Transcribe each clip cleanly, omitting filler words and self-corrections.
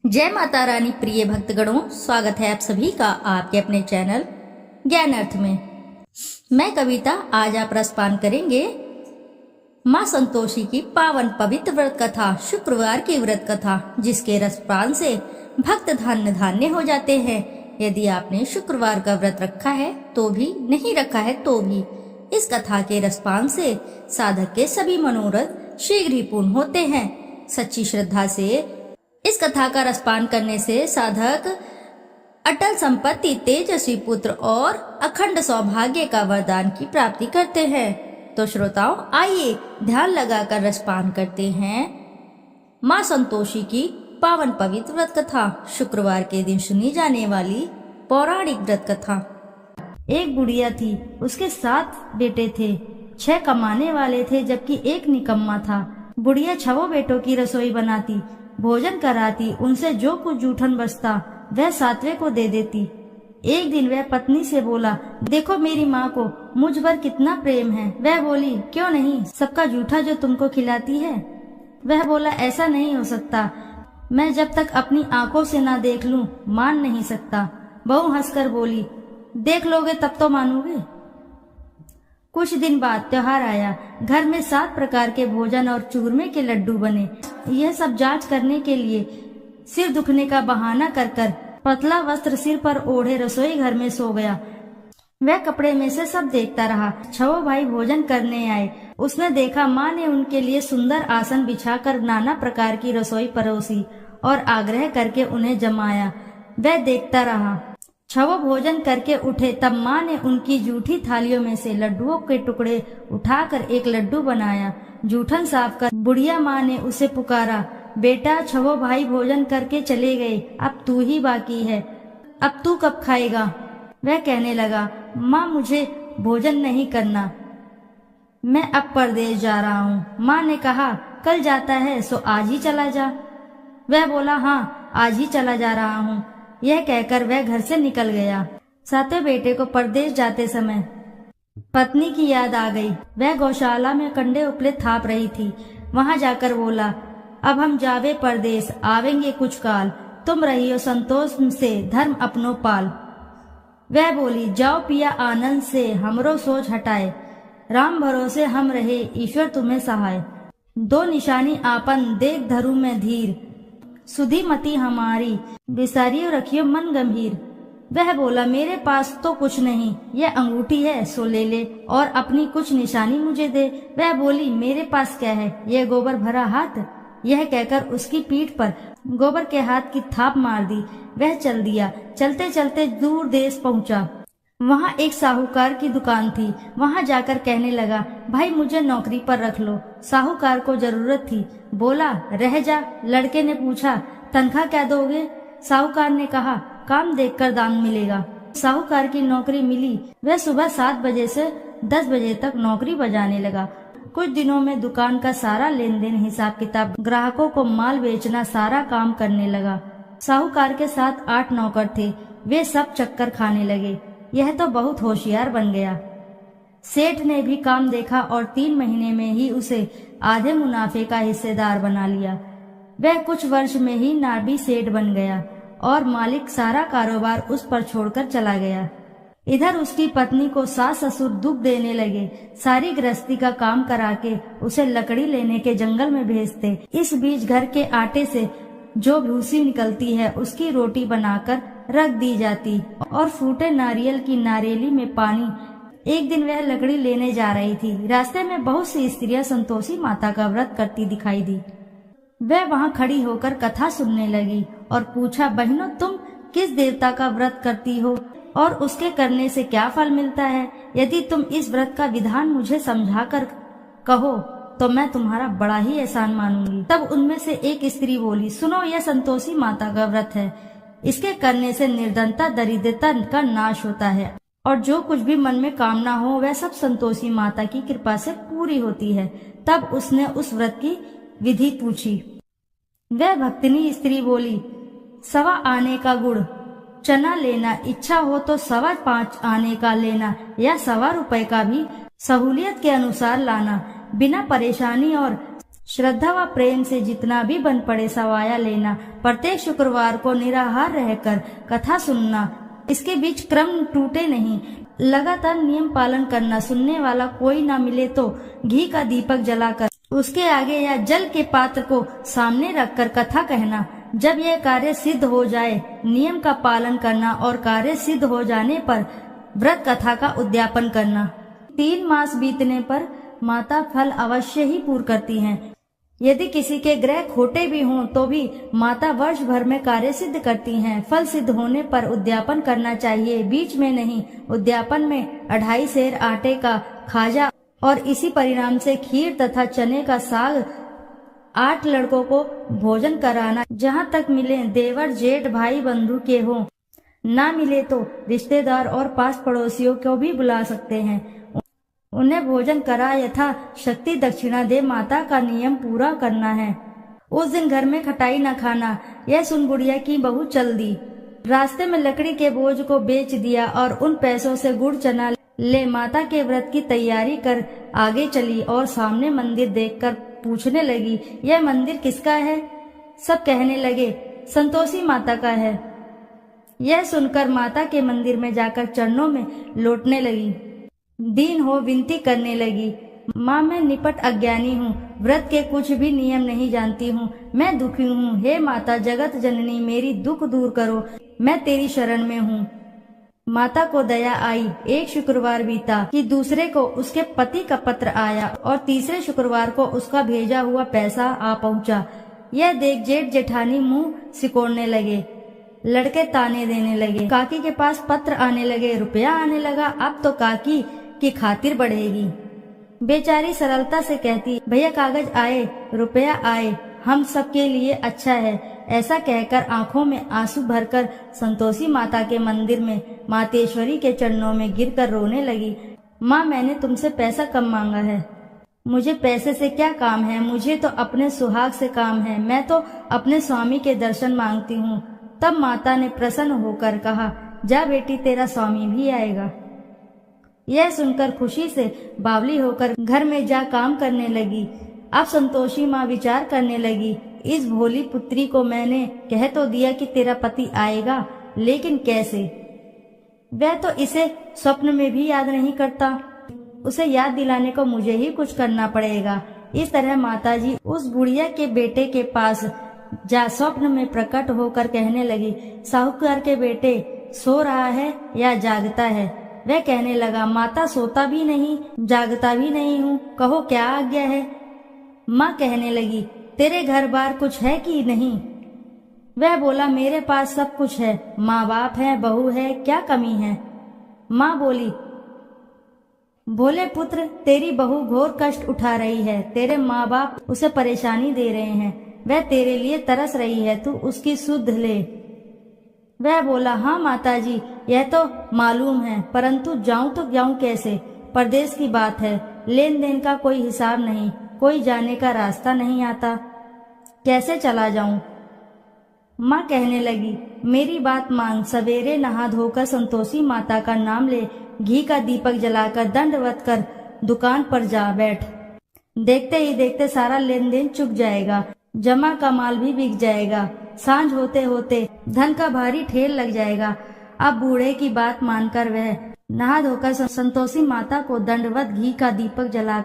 जय माता रानी। प्रिय भक्तगणों, स्वागत है आप सभी का आपके अपने चैनल ज्ञान अर्थ में। मैं कविता। आज आप रसपान करेंगे माँ संतोषी की पावन पवित्र व्रत कथा, शुक्रवार की व्रत कथा, जिसके रसपान से भक्त धन्य धान्य हो जाते हैं। यदि आपने शुक्रवार का व्रत रखा है तो भी, नहीं रखा है तो भी, इस कथा के रसपान से साधक के सभी मनोरथ शीघ्र ही पूर्ण होते हैं। सच्ची श्रद्धा से इस कथा का रसपान करने से साधक अटल संपत्ति, तेजस्वी पुत्र और अखंड सौभाग्य का वरदान की प्राप्ति करते हैं। तो श्रोताओं, आइए ध्यान लगाकर रसपान करते हैं माँ संतोषी की पावन पवित्र व्रत कथा, शुक्रवार के दिन सुनी जाने वाली पौराणिक व्रत कथा। एक बुढ़िया थी, उसके 7 बेटे थे। 6 कमाने वाले थे जबकि एक निकम्मा था। बुढ़िया 6 बेटों की रसोई बनाती, भोजन कराती, उनसे जो कुछ जूठन बचता वह 7वें को दे देती। एक दिन वह पत्नी से बोला, देखो मेरी माँ को मुझ पर कितना प्रेम है। वह बोली, क्यों नहीं, सबका जूठा जो तुमको खिलाती है। वह बोला, ऐसा नहीं हो सकता, मैं जब तक अपनी आंखों से ना देख लूं मान नहीं सकता। बहू हंसकर बोली, देख लोगे तब तो मानोगे। कुछ दिन बाद त्योहार आया। घर में 7 प्रकार के भोजन और चूरमे के लड्डू बने। यह सब जांच करने के लिए सिर दुखने का बहाना कर कर पतला वस्त्र सिर पर ओढ़े रसोई घर में सो गया। वह कपड़े में से सब देखता रहा। 6 भाई भोजन करने आए। उसने देखा माँ ने उनके लिए सुंदर आसन बिछाकर नाना प्रकार की रसोई परोसी और आग्रह करके उन्हें जमाया। वह देखता रहा। 6 भोजन करके उठे तब माँ ने उनकी जूठी थालियों में से लड्डुओं के टुकड़े उठाकर एक लड्डू बनाया। जूठन साफ कर बुढ़िया माँ ने उसे पुकारा, बेटा 6 भाई भोजन करके चले गए, अब तू ही बाकी है, अब तू कब खाएगा। वह कहने लगा, माँ मुझे भोजन नहीं करना, मैं अब परदेश जा रहा हूँ। माँ ने कहा, कल जाता है सो आज ही चला जा। वह बोला, हाँ आज ही चला जा रहा हूँ। यह कहकर वह घर से निकल गया। 7वें बेटे को परदेश जाते समय पत्नी की याद आ गई। वह गौशाला में कंडे उपले थाप रही थी। वहां जाकर बोला, अब हम जावे परदेश, आवेंगे कुछ काल, तुम रहियो संतोष से धर्म अपनो पाल। वह बोली, जाओ पिया आनंद से, हमरो सोच हटाए, राम भरोसे हम रहे, ईश्वर तुम्हें सहाय। 2 निशानी आपन देख धरू में धीर, सुधी मती हमारी, बिसारियो रखियो मन गंभीर। वह बोला, मेरे पास तो कुछ नहीं, यह अंगूठी है सो ले ले और अपनी कुछ निशानी मुझे दे। वह बोली, मेरे पास क्या है, यह गोबर भरा हाथ। यह कहकर उसकी पीठ पर गोबर के हाथ की थाप मार दी। वह चल दिया। चलते चलते दूर देश पहुंचा। वहां एक साहूकार की दुकान थी। वहां जाकर कहने लगा, भाई मुझे नौकरी पर रख लो। साहूकार को जरूरत थी। बोला, रह जा। लड़के ने पूछा, तनख्वाह क्या दोगे। साहूकार ने कहा, काम देखकर दाम मिलेगा। साहूकार की नौकरी मिली। वह सुबह 7 बजे से 10 बजे तक नौकरी बजाने लगा। कुछ दिनों में दुकान का सारा लेन देन, हिसाब किताब, ग्राहकों को माल बेचना, सारा काम करने लगा। साहूकार के साथ 8 नौकर थे। वे सब चक्कर खाने लगे। यह तो बहुत होशियार बन गया। सेठ ने भी काम देखा और 3 महीने में ही उसे आधे मुनाफे का हिस्सेदार बना लिया। वह कुछ वर्ष में ही नाबी सेठ बन गया और मालिक सारा कारोबार उस पर छोड़कर चला गया। इधर उसकी पत्नी को सास ससुर दुख देने लगे। सारी गृहस्थी का काम करा के उसे लकड़ी लेने के जंगल में भेजते। इस बीच घर के आटे से जो भूसी निकलती है उसकी रोटी बनाकर रख दी जाती और फूटे नारियल की नारेली में पानी। एक दिन वह लकड़ी लेने जा रही थी। रास्ते में बहुत सी स्त्रियां संतोषी माता का व्रत करती दिखाई दी। वह वहां खड़ी होकर कथा सुनने लगी और पूछा, बहनों तुम किस देवता का व्रत करती हो और उसके करने से क्या फल मिलता है। यदि तुम इस व्रत का विधान मुझे समझाकर कहो तो मैं तुम्हारा बड़ा ही एहसान मानूंगी। तब उनमें से एक स्त्री बोली, सुनो, यह संतोषी माता का व्रत है। इसके करने से निर्धनता, दरिद्रता का नाश होता है और जो कुछ भी मन में कामना हो वह सब संतोषी माता की कृपा से पूरी होती है। तब उसने उस व्रत की विधि पूछी। वह भक्तिनी स्त्री बोली, 1.25 आने का गुड़, चना लेना, इच्छा हो तो 5.25 आने का लेना या 1.25 रुपए का भी सहूलियत के अनुसार लाना, बिना परेशानी और श्रद्धा व प्रेम से जितना भी बन पड़े सवाया लेना, प्रत्येक शुक्रवार को निराहार रहकर कथा सुनना, इसके बीच क्रम टूटे नहीं, लगातार नियम पालन करना, सुनने वाला कोई ना मिले तो घी का दीपक जलाकर उसके आगे या जल के पात्र को सामने रखकर कथा कहना। जब यह कार्य सिद्ध हो जाए नियम का पालन करना और कार्य सिद्ध हो जाने पर व्रत कथा का उद्यापन करना। 3 मास बीतने पर माता फल अवश्य ही पूर्ण करती हैं। यदि किसी के ग्रह खोटे भी हों तो भी माता वर्ष भर में कार्य सिद्ध करती हैं। फल सिद्ध होने पर उद्यापन करना चाहिए, बीच में नहीं। उद्यापन में 2.5 सेर आटे का खाजा और इसी परिणाम से खीर तथा चने का साग 8 लड़कों को भोजन कराना। जहाँ तक मिले देवर जेठ भाई बंधु के हों, ना मिले तो रिश्तेदार और पास पड़ोसियों को भी बुला सकते हैं। उन्हें भोजन करा यथा शक्ति दक्षिणा दे माता का नियम पूरा करना है। उस दिन घर में खटाई न खाना। यह सुन बुढ़िया की बहू चल दी। रास्ते में लकड़ी के बोझ को बेच दिया और उन पैसों से गुड़ चना ले माता के व्रत की तैयारी कर आगे चली और सामने मंदिर देखकर पूछने लगी, यह मंदिर किसका है? सब कहने लगे, संतोषी माता का है। यह सुनकर माता के मंदिर में जाकर चरणों में लौटने लगी। दीन हो विनती करने लगी, माँ मैं निपट अज्ञानी हूँ, व्रत के कुछ भी नियम नहीं जानती हूँ, मैं दुखी हूँ। हे माता जगत जननी मेरी दुख दूर करो, मैं तेरी शरण में हूँ। माता को दया आई। एक शुक्रवार बीता कि दूसरे को उसके पति का पत्र आया और तीसरे शुक्रवार को उसका भेजा हुआ पैसा आ पहुँचा। यह देख जेठ जेठानी मुंह सिकोड़ने लगे, लड़के ताने देने लगे। काकी के पास पत्र आने लगे, रुपया आने लगा। अब तो काकी की खातिर बढ़ेगी। बेचारी सरलता से कहती, भैया कागज आए, रुपया आए, हम सबके लिए अच्छा है। ऐसा कहकर आंखों में आंसू भरकर संतोषी माता के मंदिर में मातेश्वरी के चरणों में गिरकर रोने लगी। माँ मैंने तुमसे पैसा कम मांगा है, मुझे पैसे से क्या काम है, मुझे तो अपने सुहाग से काम है, मैं तो अपने स्वामी के दर्शन मांगती हूँ। तब माता ने प्रसन्न होकर कहा, जा बेटी तेरा स्वामी भी आएगा। यह सुनकर खुशी से बावली होकर घर में जा काम करने लगी। अब संतोषी माँ विचार करने लगी, इस भोली पुत्री को मैंने कह तो दिया कि तेरा पति आएगा, लेकिन कैसे? वह तो इसे स्वप्न में भी याद नहीं करता। उसे याद दिलाने को मुझे ही कुछ करना पड़ेगा। इस तरह माताजी उस बुढ़िया के बेटे के पास जा स्वप्न में प्रकट होकर कहने लगी, साहूकार के बेटे सो रहा है या जागता है? वह कहने लगा, माता सोता भी नहीं जागता भी नहीं हूँ, कहो क्या आज्ञा है? माँ कहने लगी, तेरे घर बार कुछ है कि नहीं? वह बोला, मेरे पास सब कुछ है, माँ बाप है, बहू है, क्या कमी है? माँ बोली, भोले पुत्र तेरी बहू घोर कष्ट उठा रही है, तेरे माँ बाप उसे परेशानी दे रहे हैं, वह तेरे लिए तरस रही है, तू उसकी सुध ले। वह बोला, हाँ माताजी यह तो मालूम है, परंतु जाऊं तो जाऊं कैसे? परदेश की बात है, लेन देन का कोई हिसाब नहीं, कोई जाने का रास्ता नहीं आता, कैसे चला जाऊं? माँ कहने लगी, मेरी बात मान, सवेरे नहा धोकर संतोषी माता का नाम ले, घी का दीपक जलाकर दंडवत कर दुकान पर जा बैठ। देखते ही देखते सारा लेन देन चुक जाएगा, जमा का माल भी बिक जाएगा, सांझ होते होते धन का भारी ठेल लग जाएगा। अब बूढ़े की बात मानकर वह नहा धोकर संतोषी माता को दंडवत घी का दीपक जला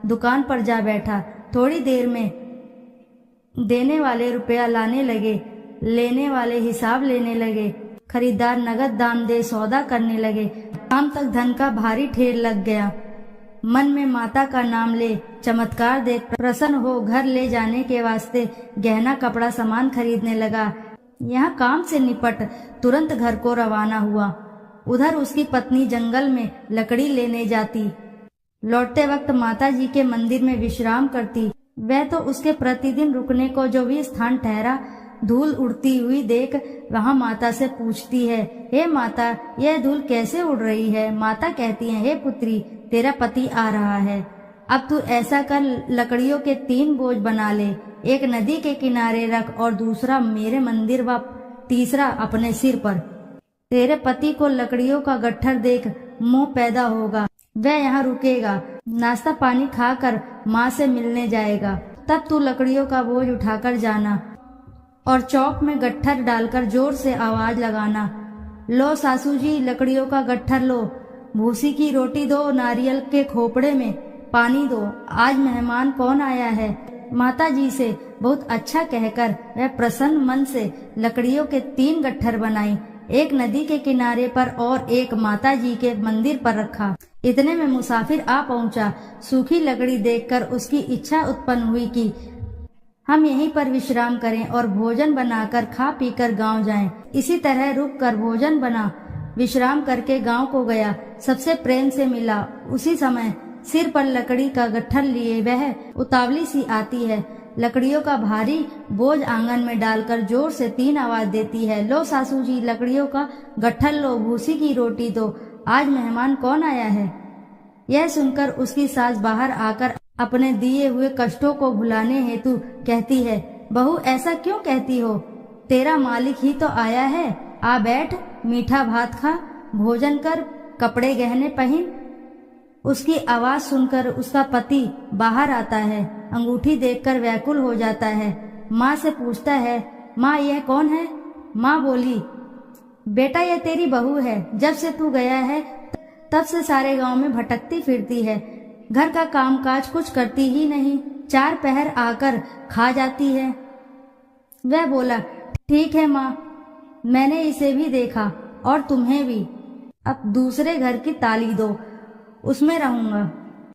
दुकान पर जा बैठा। थोड़ी देर में देने वाले रुपया लाने लगे, लेने वाले हिसाब लेने लगे, खरीदार नगद दाम दे सौदा करने लगे। शाम तक धन का भारी ठेल लग गया। मन में माता का नाम ले, चमत्कार देख प्रसन्न हो घर ले जाने के वास्ते गहना कपड़ा सामान खरीदने लगा। यहाँ काम से निपट तुरंत घर को रवाना हुआ। उधर उसकी पत्नी जंगल में लकड़ी लेने जाती, लौटते वक्त माता जी के मंदिर में विश्राम करती। वह तो उसके प्रतिदिन रुकने को जो भी स्थान ठहरा, धूल उड़ती हुई देख वहाँ माता से पूछती है, हे माता यह धूल कैसे उड़ रही है? माता कहती है, हे पुत्री तेरा पति आ रहा है, अब तू ऐसा कर लकड़ियों के 3 बोझ बना ले, एक नदी के किनारे रख और दूसरा मेरे मंदिर व तीसरा अपने सिर पर। तेरे पति को लकड़ियों का गट्ठर देख मोह पैदा होगा, वह यहाँ रुकेगा, नाश्ता पानी खाकर माँ से मिलने जाएगा। तब तू लकड़ियों का बोझ उठाकर जाना और चौक में गट्ठर डालकर जोर से आवाज लगाना, लो सासू जी लकड़ियों का गट्ठर लो, भूसी की रोटी दो, नारियल के खोपड़े में पानी दो, आज मेहमान कौन आया है। माता जी से बहुत अच्छा कहकर वह प्रसन्न मन से लकड़ियों के 3 गट्ठर बनाई, एक नदी के किनारे पर और एक माता जी के मंदिर पर रखा। इतने में मुसाफिर आ पहुंचा। सूखी लकड़ी देखकर उसकी इच्छा उत्पन्न हुई कि हम यहीं पर विश्राम करें और भोजन बनाकर खा पीकर गांव जाएं। इसी तरह रुक कर भोजन बना विश्राम करके गांव को गया। सबसे प्रेम से मिला। उसी समय सिर पर लकड़ी का गट्ठर लिए वह उतावली सी आती है। लकड़ियों का भारी बोझ आंगन में डालकर जोर से 3 आवाज देती है, लो सासू जी लकड़ियों का गट्ठर लो, भूसी की रोटी दो, आज मेहमान कौन आया है। यह सुनकर उसकी सास बाहर आकर अपने दिए हुए कष्टों को भुलाने हेतु कहती है, बहू ऐसा क्यों कहती हो, तेरा मालिक ही तो आया है, आ बैठ, मीठा भात खा, भोजन कर, कपड़े गहने पहन। उसकी आवाज सुनकर उसका पति बाहर आता है। अंगूठी देखकर व्याकुल हो जाता है। माँ से पूछता है, माँ यह कौन है। माँ बोली, बेटा यह तेरी बहू है, जब से तू गया है तब से सारे गांव में भटकती फिरती है, घर का कामकाज कुछ करती ही नहीं, 4 पहर आकर खा जाती है। वह बोला, ठीक है माँ, मैंने इसे भी देखा और तुम्हें भी, अब दूसरे घर की ताली दो, उसमें रहूंगा।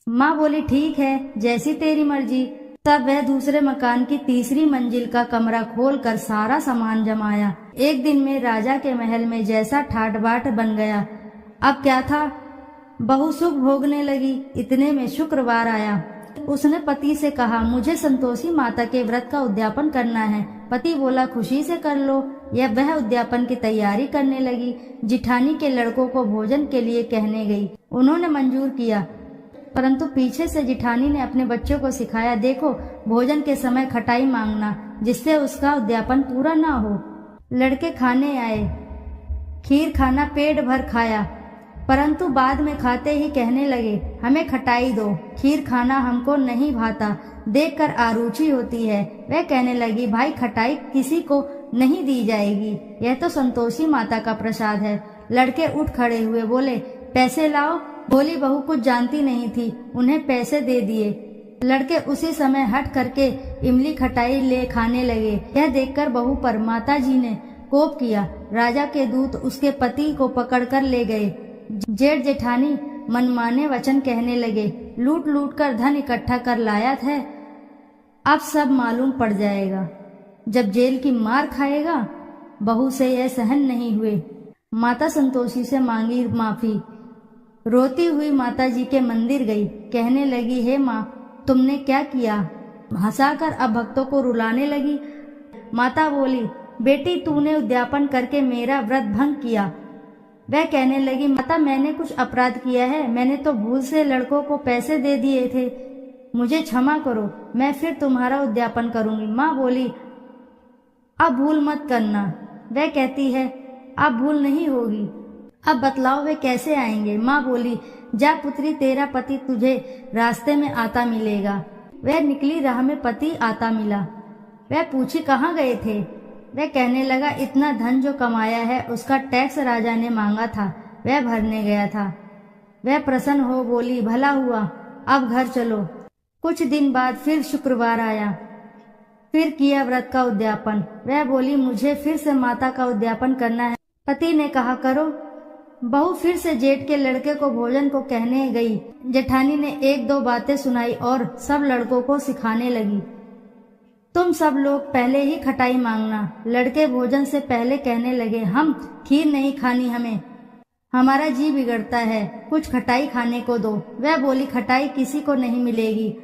माँ बोली, ठीक है, जैसी तेरी मर्जी। तब वह दूसरे मकान की 3री मंजिल का कमरा खोलकर सारा सामान जमाया। एक दिन में राजा के महल में जैसा ठाट बाट बन गया। अब क्या था, बहू सुख भोगने लगी। इतने में शुक्रवार आया। उसने पति से कहा, मुझे संतोषी माता के व्रत का उद्यापन करना है। पति बोला, खुशी से कर लो। यह वह उद्यापन की तैयारी करने लगी। जिठानी के लड़कों को भोजन के लिए कहने गई। उन्होंने मंजूर किया, परंतु पीछे से जिठानी ने अपने बच्चों को सिखाया, देखो भोजन के समय खटाई मांगना, जिससे उसका उद्यापन पूरा ना हो। लड़के खाने आए, खीर खाना पेट भर खाया, परंतु बाद में खाते ही कहने लगे, हमें खटाई दो, खीर खाना हमको नहीं भाता, देखकर आरुचि होती है। वह कहने लगी, भाई खटाई किसी को नहीं दी जाएगी, यह तो संतोषी माता का प्रसाद है। लड़के उठ खड़े हुए, बोले, पैसे लाओ। बोली बहू कुछ जानती नहीं थी, उन्हें पैसे दे दिए। लड़के उसी समय हट करके इमली खटाई ले खाने लगे। यह देखकर बहू पर माता जी ने कोप किया। राजा के दूत उसके पति को पकड़कर ले गए। जेठ जेठानी मनमाने वचन कहने लगे, लूट लूट कर धन इकट्ठा कर लाया था, अब सब मालूम पड़ जाएगा, जब जेल की मार खाएगा। बहू से यह सहन नहीं हुए। माता संतोषी से मांगी माफी। रोती हुई माता जी के मंदिर गई। कहने लगी, हे माँ, तुमने क्या किया। हंसाकर अब भक्तों को रुलाने लगी। माता बोली, बेटी तूने उद्यापन करके मेरा व्रत भंग किया। वह कहने लगी, माता मैंने कुछ अपराध किया है, मैंने तो भूल से लड़कों को पैसे दे दिए थे, मुझे क्षमा करो, मैं फिर तुम्हारा उद्यापन करूंगी। माँ बोली, अब भूल मत करना। वह कहती है, अब भूल नहीं होगी। अब बतलाओ वे कैसे आएंगे। माँ बोली, जा पुत्री, तेरा पति तुझे रास्ते में आता मिलेगा। वह निकली, राह में पति आता मिला। वह पूछी, कहाँ गए थे। वह कहने लगा, इतना धन जो कमाया है उसका टैक्स राजा ने मांगा था, वह भरने गया था। वह प्रसन्न हो बोली, भला हुआ, अब घर चलो। कुछ दिन बाद फिर शुक्रवार आया। फिर किया व्रत का उद्यापन। वह बोली, मुझे फिर से माता का उद्यापन करना है। पति ने कहा, करो। बहू फिर से जेठ के लड़के को भोजन को कहने गई। जेठानी ने 1-2 बातें सुनाई और सब लड़कों को सिखाने लगी, तुम सब लोग पहले ही खटाई मांगना। लड़के भोजन से पहले कहने लगे, हम खीर नहीं खानी, हमें हमारा जी बिगड़ता है, कुछ खटाई खाने को दो। वह बोली, खटाई किसी को नहीं मिलेगी,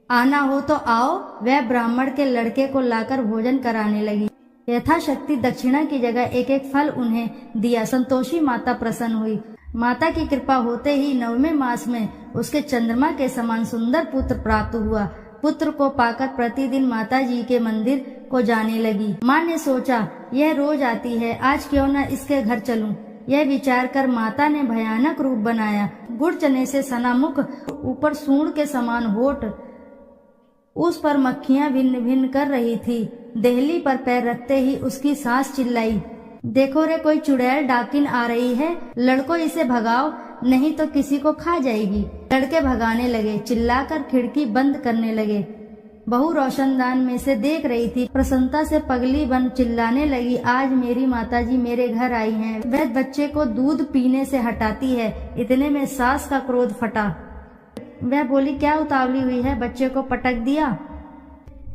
आना हो तो आओ। वह ब्राह्मण के लड़के को लाकर भोजन कराने लगी। यथाशक्ति दक्षिणा की जगह 1-1 फल उन्हें दिया। संतोषी माता प्रसन्न हुई। माता की कृपा होते ही 9वें मास में उसके चंद्रमा के समान सुंदर पुत्र प्राप्त हुआ। पुत्र को पाकर प्रतिदिन माता जी के मंदिर को जाने लगी। माँ ने सोचा, यह रोज आती है, आज क्यों न इसके घर चलूं। यह विचार कर माता ने भयानक रूप बनाया। गुड़ चने से सना मुख, ऊपर सूंड के समान होठ, उस पर मक्खियां भिन्न भिन्न कर रही थी। देहली पर पैर रखते ही उसकी सास चिल्लाई, देखो रे, कोई चुड़ैल डाकिन आ रही है, लड़को इसे भगाओ, नहीं तो किसी को खा जाएगी। लड़के भगाने लगे, चिल्लाकर खिड़की बंद करने लगे। बहू रोशनदान में से देख रही थी। प्रसन्नता से पगली बन चिल्लाने लगी, आज मेरी माताजी मेरे घर आई हैं, वह बच्चे को दूध पीने से हटाती है। इतने में सास का क्रोध फटा। वह बोली, क्या उतावली हुई है, बच्चे को पटक दिया।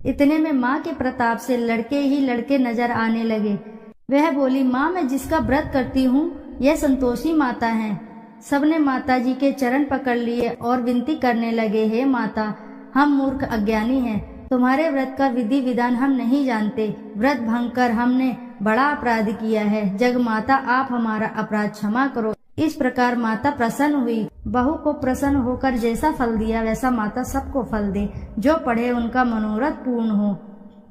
इतने में माँ के प्रताप से लड़के ही लड़के नजर आने लगे। वह बोली, माँ, मैं जिसका व्रत करती हूँ यह संतोषी माता हैं। सबने माताजी के चरण पकड़ लिए और विनती करने लगे, हे माता, हम मूर्ख अज्ञानी हैं, तुम्हारे व्रत का विधि विधान हम नहीं जानते, व्रत भंग कर हमने बड़ा अपराध किया है, जग माता आप हमारा अपराध क्षमा करो। इस प्रकार माता प्रसन्न हुई। बहू को प्रसन्न होकर जैसा फल दिया वैसा माता सबको फल दे। जो पढ़े उनका मनोरथ पूर्ण हो,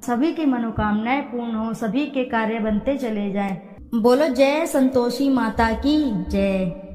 सभी की मनोकामनाएं पूर्ण हो, सभी के कार्य बनते चले जाएं। बोलो जय संतोषी माता की जय।